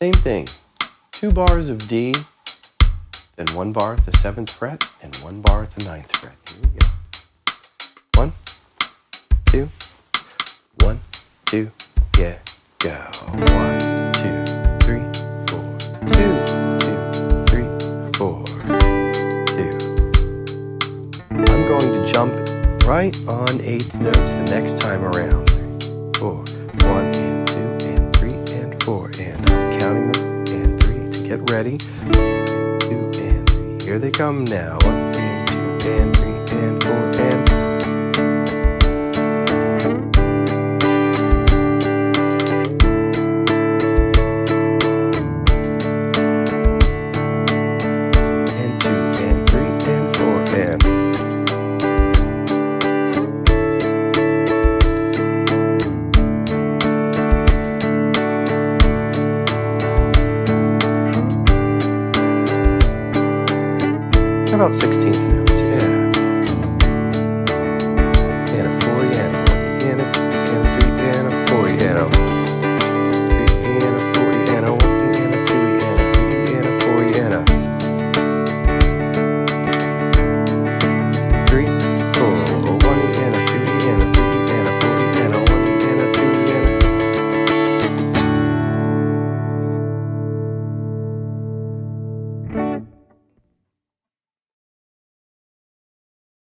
Same thing. 2 bars of D, then 1 bar at the 7th fret, and 1 bar at the 9th fret. Here we go. 1, 2, 1, 2, yeah, go. 1, 2, 3, 4, 2, 2, 3, 4, 2. I'm going to jump right on 8th notes the next time around. 3, 4, 1 and 2 and 3 and 4, and I'm counting them, and 3 to get ready. 2 and 3, here they come now. 1 and 2 and 3 and 4 and 2 and 3 and 4 and about 16th note.